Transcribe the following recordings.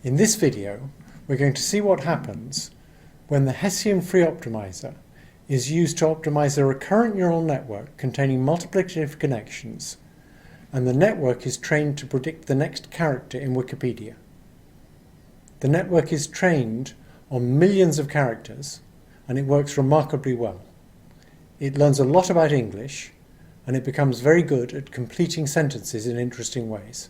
In this video, we're going to see what happens when the Hessian free optimizer is used to optimize a recurrent neural network containing multiplicative connections, and the network is trained to predict the next character in Wikipedia. The network is trained on millions of characters, and it works remarkably well. It learns a lot about English, and it becomes very good at completing sentences in interesting ways.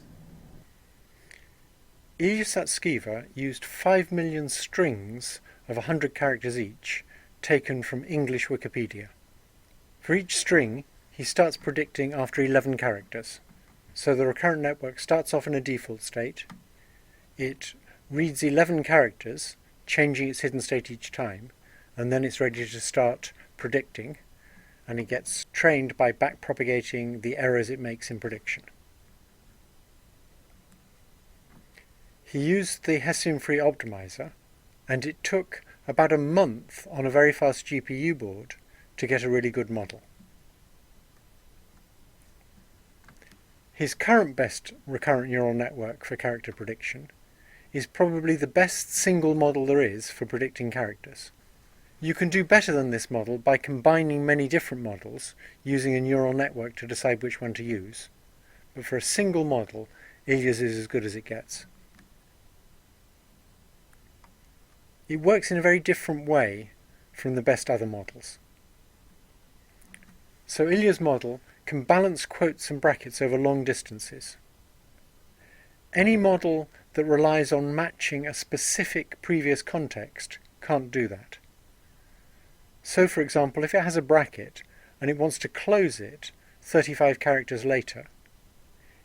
Ilya Sutskever used 5 million strings of 100 characters each, taken from English Wikipedia. For each string, he starts predicting after 11 characters. So the recurrent network starts off in a default state. It reads 11 characters, changing its hidden state each time, and then it's ready to start predicting, and it gets trained by backpropagating the errors it makes in prediction. He used the Hessian free optimizer, and it took about a month on a very fast GPU board to get a really good model. His current best recurrent neural network for character prediction is probably the best single model there is for predicting characters. You can do better than this model by combining many different models using a neural network to decide which one to use. But for a single model, Ilya's is as good as it gets. It works in a very different way from the best other models. So Ilya's model can balance quotes and brackets over long distances. Any model that relies on matching a specific previous context can't do that. So, for example, if it has a bracket and it wants to close it 35 characters later,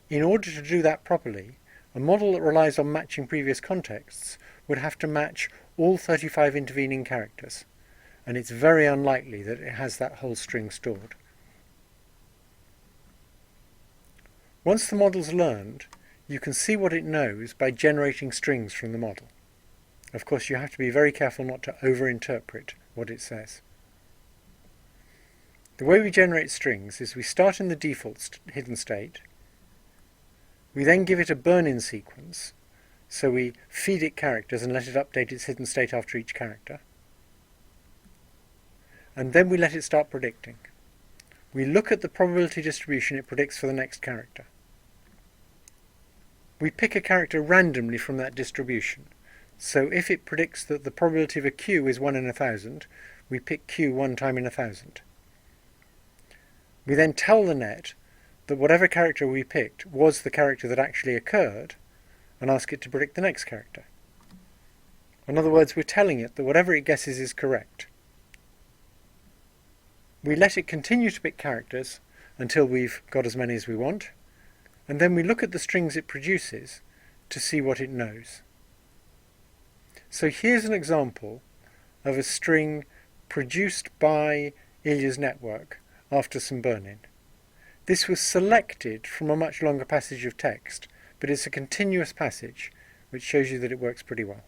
in order to do that properly, a model that relies on matching previous contexts would have to match all 35 intervening characters, and it's very unlikely that it has that whole string stored. Once the model's learned, you can see what it knows by generating strings from the model. Of course, you have to be very careful not to overinterpret what it says. The way we generate strings is we start in the default hidden state. We then give it a burn-in sequence, so we feed it characters and let it update its hidden state after each character. And then we let it start predicting. We look at the probability distribution it predicts for the next character. We pick a character randomly from that distribution. So if it predicts that the probability of a Q is 1 in 1,000, we pick Q 1 time in 1,000. We then tell the net that whatever character we picked was the character that actually occurred, and ask it to predict the next character. In other words, we're telling it that whatever it guesses is correct. We let it continue to pick characters until we've got as many as we want, and then we look at the strings it produces to see what it knows. So here's an example of a string produced by Ilya's network after some burn-in. This was selected from a much longer passage of text, but it's a continuous passage, which shows you that it works pretty well.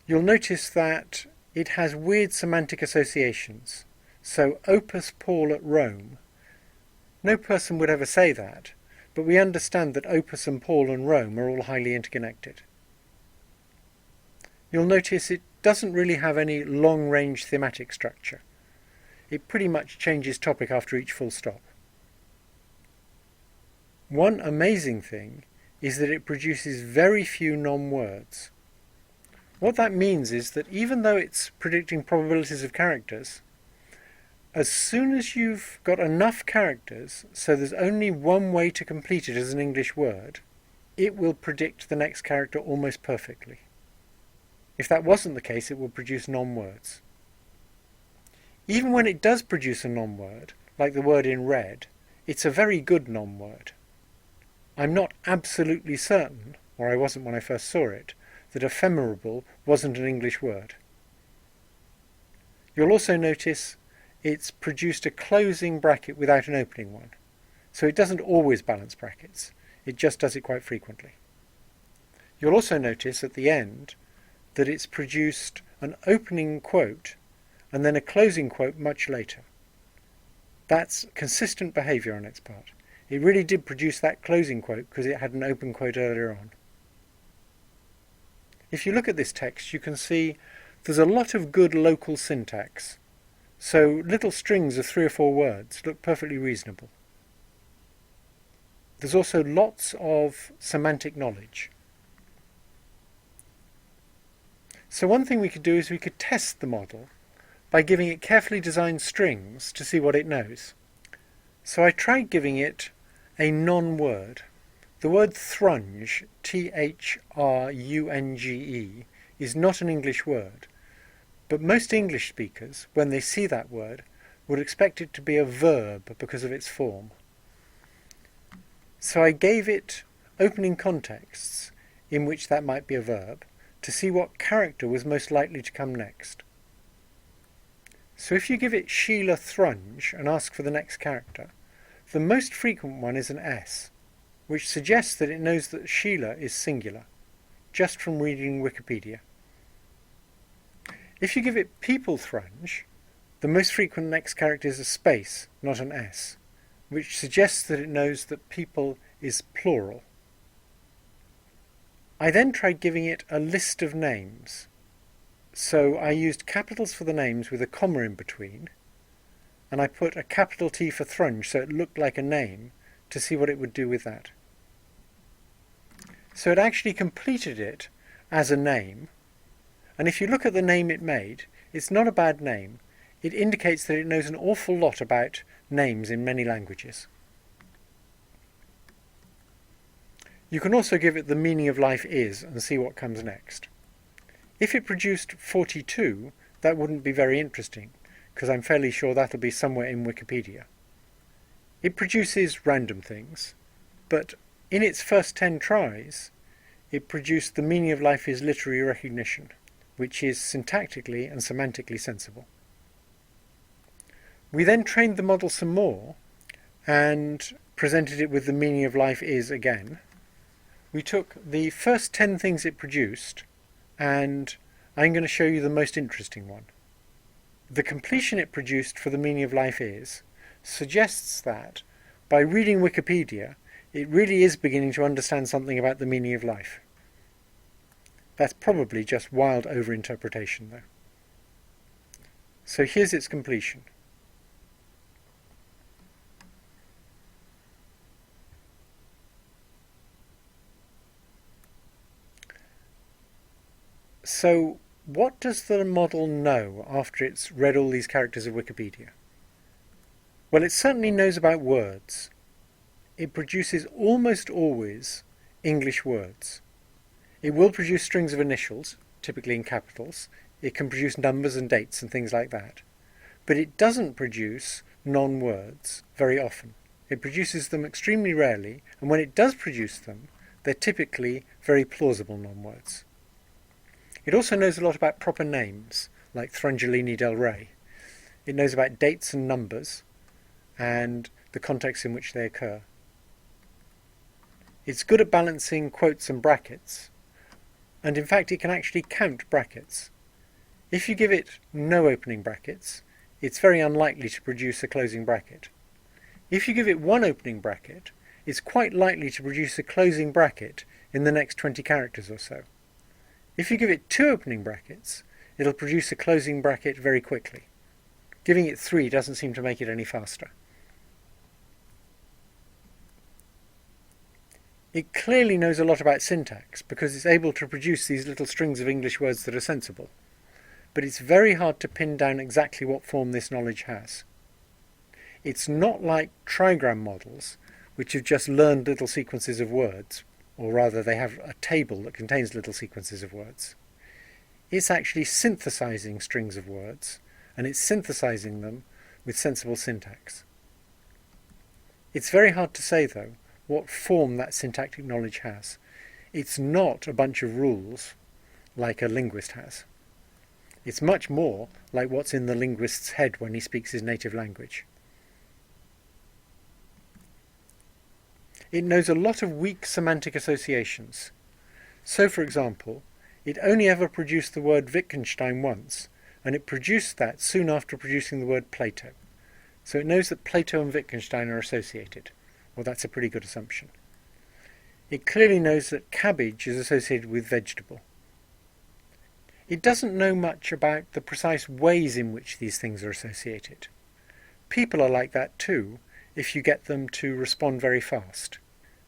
You'll notice that it has weird semantic associations. So Opus Paul at Rome. No person would ever say that, but we understand that Opus and Paul and Rome are all highly interconnected. You'll notice it doesn't really have any long-range thematic structure. It pretty much changes topic after each full stop. One amazing thing is that it produces very few non-words. What that means is that even though it's predicting probabilities of characters, as soon as you've got enough characters so there's only one way to complete it as an English word, it will predict the next character almost perfectly. If that wasn't the case, it will produce non-words. Even when it does produce a non-word, like the word in red, it's a very good non-word. I'm not absolutely certain, or I wasn't when I first saw it, that ephemerable wasn't an English word. You'll also notice it's produced a closing bracket without an opening one. So it doesn't always balance brackets, it just does it quite frequently. You'll also notice at the end that it's produced an opening quote and then a closing quote much later. That's consistent behaviour on its part. It really did produce that closing quote because it had an open quote earlier on. If you look at this text, you can see there's a lot of good local syntax. So little strings of 3 or 4 words look perfectly reasonable. There's also lots of semantic knowledge. So one thing we could do is we could test the model by giving it carefully designed strings to see what it knows. So I tried giving it a non-word. The word thrunge, T-H-R-U-N-G-E, is not an English word, but most English speakers, when they see that word, would expect it to be a verb because of its form. So I gave it opening contexts in which that might be a verb to see what character was most likely to come next. So if you give it Sheila Thrunge and ask for the next character, the most frequent one is an S, which suggests that it knows that Sheila is singular, just from reading Wikipedia. If you give it People Thrunge, the most frequent next character is a space, not an S, which suggests that it knows that people is plural. I then tried giving it a list of names. So I used capitals for the names with a comma in between, and I put a capital T for Thrunge so it looked like a name to see what it would do with that. So it actually completed it as a name, and if you look at the name it made, it's not a bad name. It indicates that it knows an awful lot about names in many languages. You can also give it the meaning of life is and see what comes next. If it produced 42, that wouldn't be very interesting, because I'm fairly sure that'll be somewhere in Wikipedia. It produces random things, but in its first 10 tries, it produced the meaning of life is literary recognition, which is syntactically and semantically sensible. We then trained the model some more and presented it with the meaning of life is again. We took the first 10 things it produced, and I'm going to show you the most interesting one. The completion it produced for the meaning of life is suggests that by reading Wikipedia, it really is beginning to understand something about the meaning of life. That's probably just wild overinterpretation, though. So here's its completion. So what does the model know after it's read all these characters of Wikipedia? Well, it certainly knows about words. It produces almost always English words. It will produce strings of initials, typically in capitals. It can produce numbers and dates and things like that. But it doesn't produce non-words very often. It produces them extremely rarely, and when it does produce them, they're typically very plausible non-words. It also knows a lot about proper names, like Thrungelini del Rey. It knows about dates and numbers, and the context in which they occur. It's good at balancing quotes and brackets, and in fact it can actually count brackets. If you give it no opening brackets, it's very unlikely to produce a closing bracket. If you give it one opening bracket, it's quite likely to produce a closing bracket in the next 20 characters or so. If you give it 2 opening brackets, it'll produce a closing bracket very quickly. Giving it 3 doesn't seem to make it any faster. It clearly knows a lot about syntax because it's able to produce these little strings of English words that are sensible. But it's very hard to pin down exactly what form this knowledge has. It's not like trigram models, which have just learned little sequences of words, or rather they have a table that contains little sequences of words. It's actually synthesizing strings of words, and it's synthesizing them with sensible syntax. It's very hard to say, though, what form that syntactic knowledge has. It's not a bunch of rules like a linguist has. It's much more like what's in the linguist's head when he speaks his native language. It knows a lot of weak semantic associations. So, for example, it only ever produced the word Wittgenstein once, and it produced that soon after producing the word Plato. So it knows that Plato and Wittgenstein are associated, Well, that's a pretty good assumption. It clearly knows that cabbage is associated with vegetable. It doesn't know much about the precise ways in which these things are associated. People are like that too, if you get them to respond very fast.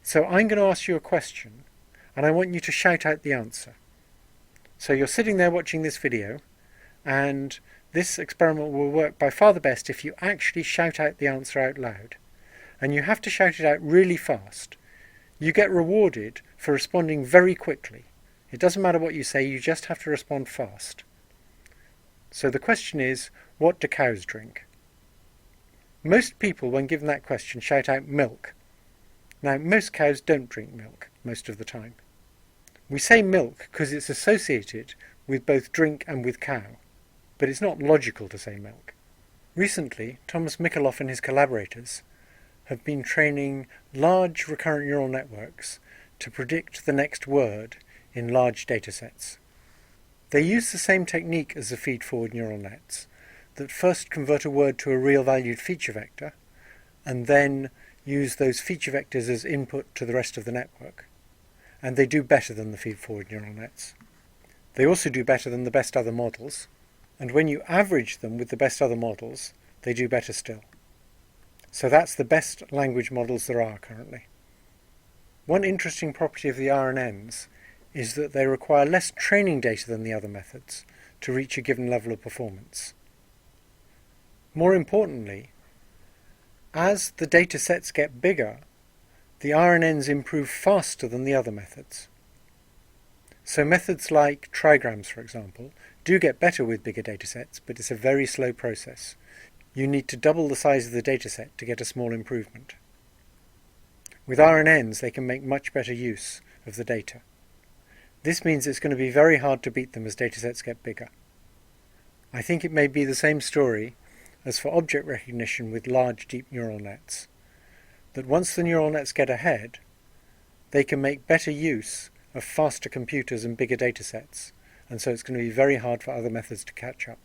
So I'm going to ask you a question, and I want you to shout out the answer. So you're sitting there watching this video, and this experiment will work by far the best if you actually shout out the answer out loud. And you have to shout it out really fast. You get rewarded for responding very quickly. It doesn't matter what you say, you just have to respond fast. So the question is, what do cows drink? Most people, when given that question, shout out milk. Now, most cows don't drink milk most of the time. We say milk because it's associated with both drink and with cow, but it's not logical to say milk. Recently, Thomas Mikolov and his collaborators have been training large recurrent neural networks to predict the next word in large datasets. They use the same technique as the feed-forward neural nets, that first convert a word to a real-valued feature vector, and then use those feature vectors as input to the rest of the network. And they do better than the feed-forward neural nets. They also do better than the best other models, and when you average them with the best other models, they do better still. So that's the best language models there are currently. One interesting property of the RNNs is that they require less training data than the other methods to reach a given level of performance. More importantly, as the data sets get bigger, the RNNs improve faster than the other methods. So methods like trigrams, for example, do get better with bigger datasets, but it's a very slow process. You need to double the size of the dataset to get a small improvement. With RNNs, they can make much better use of the data. This means it's going to be very hard to beat them as datasets get bigger. I think it may be the same story as for object recognition with large deep neural nets, that once the neural nets get ahead, they can make better use of faster computers and bigger datasets, and so it's going to be very hard for other methods to catch up.